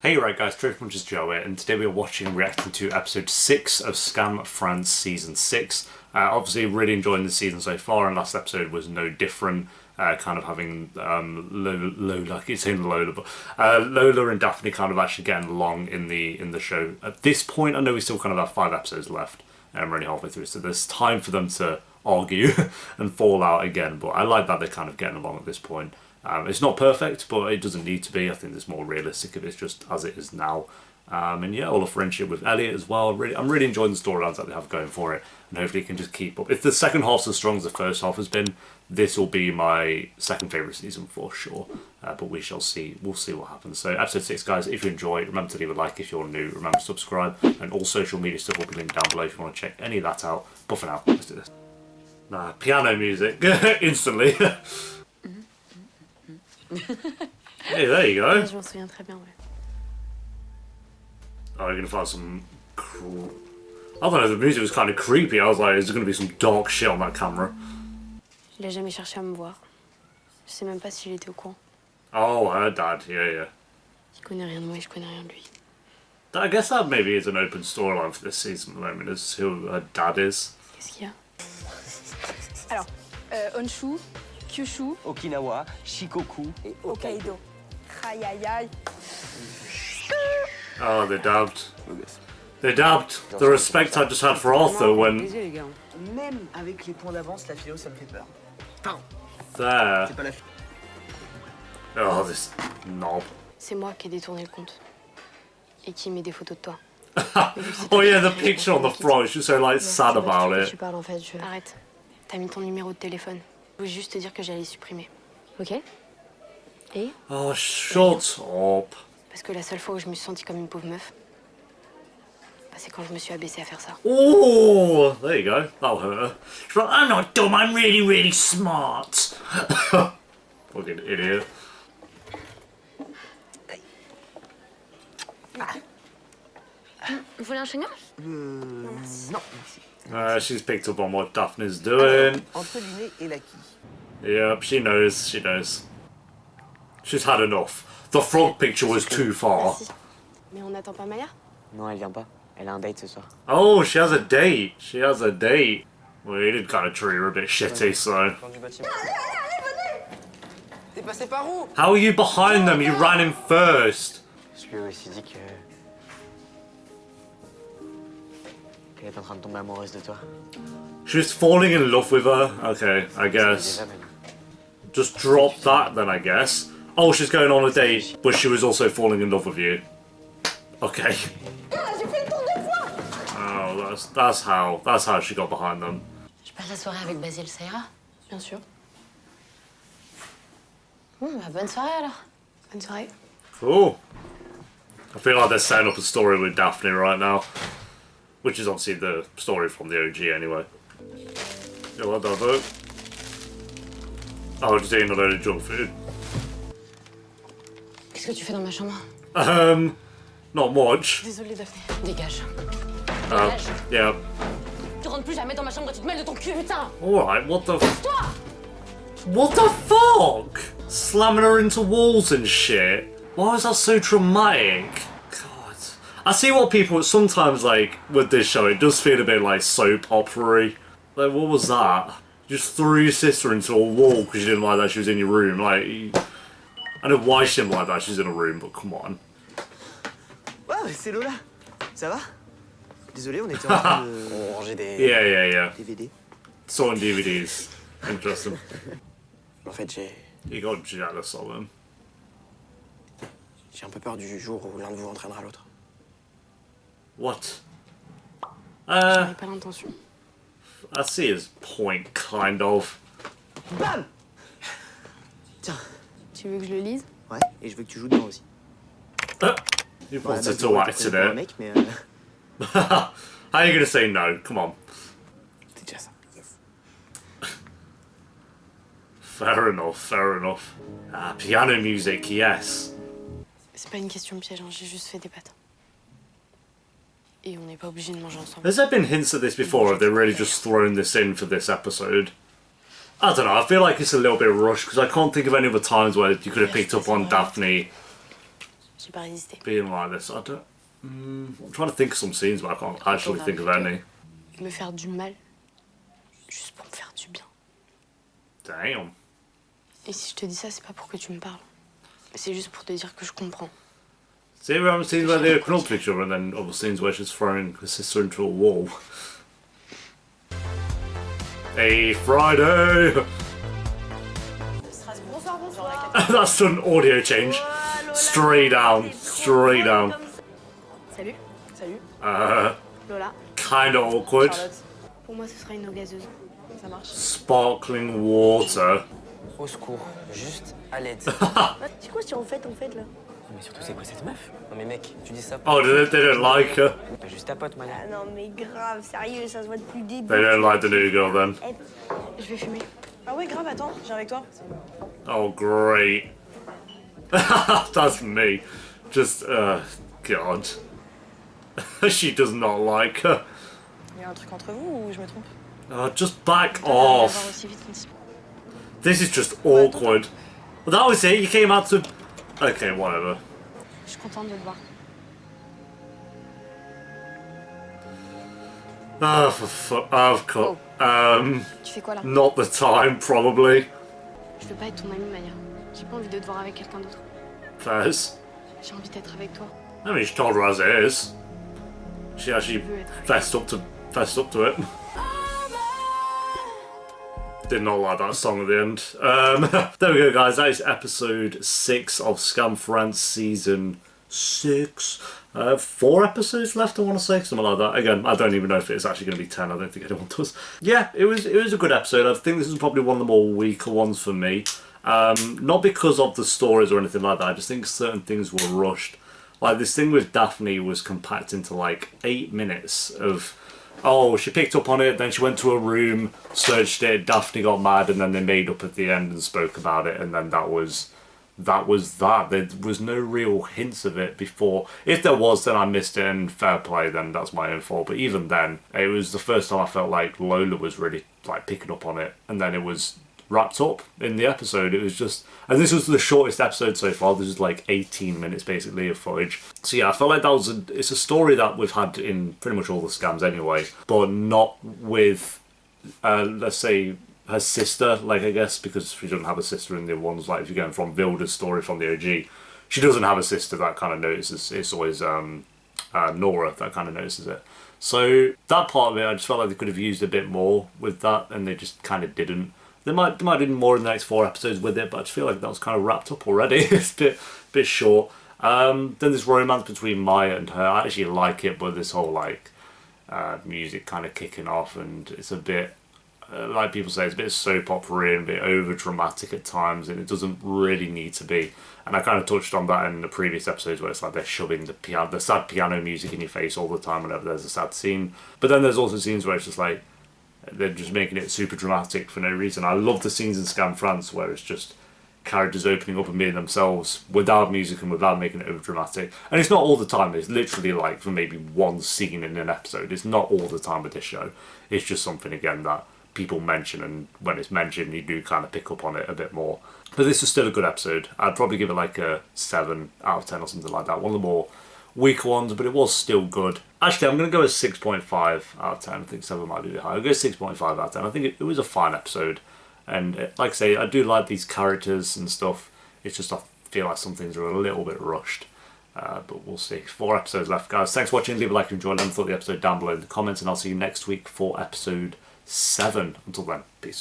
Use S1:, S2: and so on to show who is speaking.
S1: Hey right guys, Truth Punch is Joe here, and today we are watching and reacting to episode 6 of SKAM France season 6. Obviously really enjoying the season so far, and last episode was no different, kind of having Lola, I keep saying Lola, but Lola and Daphne kind of actually getting along in the show. At this point I know we still kind of have 5 episodes left, and I'm already halfway through, so there's time for them to argue and fall out again, but I like that they're kind of getting along at this point. It's not perfect, but it doesn't need to be. I think it's more realistic if it's just as it is now. And yeah, all the friendship with Elliot as well. I'm really enjoying the storylines that they have going for it, and hopefully it can just keep up. If the second half's as strong as the first half has been, this will be my second favourite season for sure. But we shall see. We'll see what happens. So episode 6, guys, if you enjoy, remember to leave a like if you're new. Remember to subscribe, and all social media stuff will be linked down below if you want to check any of that out. But for now, let's do this. Piano music instantly. Hey, there you go.
S2: Je m'en souviens très bien, ouais.
S1: Oh, you're gonna find some. I don't know, the music was kind of creepy. I was like, is there gonna be some dark shit on that camera?
S2: Il a jamais cherché à me voir. Je sais même pas s'il était au courant.
S1: Oh, her dad, yeah.
S2: Il connaît rien de moi et je connais rien de lui.
S1: I guess that maybe is an open storyline for this season at the moment, as who her dad is.
S2: Qu'est-ce qu'il y a?
S3: Alors, Honshu, Kyushu,
S4: Okinawa, Shikoku
S3: et Hokkaido. Aïe aïe aïe.
S1: Oh, they dabbed. They dabbed. The respect I just had for Arthur when.
S4: Désolé les gars, même avec les points d'avance, la philo ça me fait peur. Pardon.
S1: There.
S4: C'est pas la
S1: Oh, this knob.
S2: C'est moi qui ai détourné le compte. Et qui met des photos de toi.
S1: Oh yeah, the picture on the front. She's so like sad about it.
S2: Tu parles en fait, je... Arrête. T'as mis ton numéro de téléphone. Je voulais juste te dire que j'allais supprimer. Ok? Et?
S1: Oh, shut up.
S2: Parce que la seule fois où je me suis sentie comme une pauvre meuf, bah, c'est quand je me suis abaissée à faire ça.
S1: Oh, there you go. That'll hurt her. She's like, I'm not dumb, I'm really, really smart. Fucking idiot.
S2: Vous voulez un chewing-gum?
S4: Non, merci.
S1: She's picked up on what Daphne's doing.
S4: Entre le nez et la quille.
S1: Yep, she knows, she knows. She's had enough. The frog picture was too far.
S2: Merci. Mais on n'attend pas Maya?
S4: Non, elle vient pas. Elle a un date ce soir.
S1: Oh, she has a date. She has a date. Well, he did kind of treat her a bit shitty, so.
S4: T'es passé par où?
S1: How are you behind them? You ran in first.
S4: Je lui ai aussi dit que... qu'elle est en train de tomber amoureuse de toi.
S1: She was falling in love with her. Okay, I guess. Just drop that then, I guess. Oh, she's going on a date, but she was also falling in love with you. Okay. Oh, that's how she got behind them.
S2: Je passe la soirée avec Basile, ça ira? Bien sûr. Bah, bonne soirée alors. Bonne soirée.
S1: Cool. I feel like they're setting up a story with Daphne right now, which is obviously the story from the OG anyway. You like that vote? Oh, just eating a load of junk food.
S2: Qu'est-ce que tu fais dans ma chambre?
S1: Not much.
S2: Désolée Daphné. Dégage.
S1: Yeah.
S2: Tu rentres plus jamais dans ma chambre et tu te mêles de ton cul, putain!
S1: Alright, what the
S2: Toi!
S1: What the fuck? Slamming her into walls and shit. Why was that so traumatic? God. I see what people sometimes like with this show, it does feel a bit like soap opera-y. Like, what was that? You just threw your sister into a wall because you didn't like that she was in your room. Like, I know why she didn't like that she's in a room, but come on.
S4: Ouais, c'est Lola. Ça va? Désolé, on était en train de ranger des...
S1: Yeah.
S4: DVD.
S1: Sorting DVDs. Interesting.
S4: En fait,
S1: You got jealous of him.
S4: j'ai un peu peur du jour où l'un de vous entraînera l'autre.
S1: What?
S2: J'avais pas l'intention.
S1: I see his point, kind of.
S4: Bam! Tiens.
S2: Tu veux que je le lise?
S4: Ouais, et je veux que tu joues dedans aussi.
S1: You
S4: Bon, à la
S1: wanted
S4: base,
S1: to
S4: on
S1: act
S4: était
S1: in
S4: pour un
S1: it.
S4: mec, mais
S1: How are you gonna say no? Come on.
S4: c'est déjà ça. Yes.
S1: Fair enough. Piano music, yes.
S2: C'est pas une question piège, hein. J'ai juste fait des pâtes. Et on n'est pas obligé de manger ensemble.
S1: Has there been hints at this before, or have they really just thrown this in for this episode? I don't know, I feel like it's a little bit rushed, because I can't think of any other times where you could have picked up on Daphne
S2: J'ai pas résisté.
S1: Being like this, I don't... I'm trying to think of some scenes, but I can't actually think of any.
S2: Me faire du mal, juste pour me faire du bien.
S1: Damn.
S2: Et si je te dis ça, c'est pas pour que tu me parles. C'est juste pour te dire que je comprends.
S1: See, we're having scenes where they open up to each other and then other scenes where she's throwing her sister into a wall. Hey, Friday! That's an audio change. Straight down. Straight down.
S3: Salut. Salut.
S2: Lola.
S1: Kinda awkward.
S3: Charlotte.
S2: Pour moi, ce sera une eau gazeuse.
S3: Ça marche.
S1: Sparkling water.
S4: Au secours, juste à l'aide.
S3: C'est quoi si en fait là?
S4: Mais surtout, c'est quoi cette meuf? Non mais mec, tu dis ça
S1: Oh, they don't like her.
S4: Pas juste ta pote, Maya.
S3: Ah non mais grave, sérieux, ça se voit depuis le début.
S1: They don't like the new girl then.
S2: Je vais fumer.
S3: Ah ouais, grave, attends, j'ai avec toi.
S1: Oh, great. That's me. Just, God. She does not like her.
S3: Il y a un truc entre vous ou je me trompe?
S1: Just back
S2: Voir
S1: off.
S2: aussi vite, Nancy.
S1: This is just awkward. Well, that was it. You came out to... Okay, whatever.
S2: Je suis contente de te voir.
S1: Oh, for fuck. Of course.
S2: Tu fais quoi là?
S1: Not the time, probably.
S2: Je veux pas être ton amie, Maya. J'ai pas envie de te voir avec quelqu'un d'autre.
S1: Fairs.
S2: J'ai envie d'être avec toi.
S1: I mean, she told her as it is. She actually fessed up to it. Did not like that song at the end. There we go, guys. That is episode 6 of Scam France season 6. 4 episodes left, I want to say, something like that. Again, I don't even know if it's actually going to be 10. I don't think anyone does. Yeah, it was a good episode. I think this is probably one of the more weaker ones for me. Not because of the stories or anything like that. I just think certain things were rushed. Like this thing with Daphne was compact into like 8 minutes of, oh, she picked up on it, then she went to a room, searched it, Daphne got mad, and then they made up at the end and spoke about it, and then that was that. There was no real hints of it before. If there was, then I missed it, and fair play, then that's my own fault. But even then, it was the first time I felt like Lola was really like picking up on it, and then it was wrapped up in the episode. It was just, and this was the shortest episode so far. This is like 18 minutes basically of footage. So yeah, I felt like that was it's a story that we've had in pretty much all the scams anyway, but not with let's say her sister, like, I guess because she doesn't have a sister in the ones, like if you're going from Vilda's story from the OG, she doesn't have a sister that kind of notices. It's always Nora that kind of notices it. So that part of it, I just felt like they could have used a bit more with that, and they just kind of didn't. They might do more in the next 4 episodes with it, but I just feel like that was kind of wrapped up already. It's a bit short. Then this romance between Maya and her, I actually like it, but this whole like music kind of kicking off, and it's a bit like people say, it's a bit soap opera and a bit over dramatic at times, and it doesn't really need to be. And I kind of touched on that in the previous episodes where it's like they're shoving the sad piano music in your face all the time whenever there's a sad scene. But then there's also scenes where it's just like they're just making it super dramatic for no reason. I love the scenes in Scam France where it's just characters opening up and being themselves without music and without making it over dramatic. And it's not all the time. It's literally like for maybe one scene in an episode. It's not all the time with this show. It's just something, again, that people mention, and when it's mentioned you do kind of pick up on it a bit more. But this is still a good episode. I'd probably give it like a 7 out of 10 or something like that. One of the more weaker ones, but it was still good. Actually, I'm going to go with 6.5 out of 10. I think 7 might be a bit high. I'll go 6.5 out of 10. I think it was a fine episode. And like I say, I do like these characters and stuff. It's just I feel like some things are a little bit rushed. But we'll see. 4 episodes left, guys. Thanks for watching. Leave a like if you enjoyed. Let me know the episode down below in the comments. And I'll see you next week for episode 7. Until then, peace.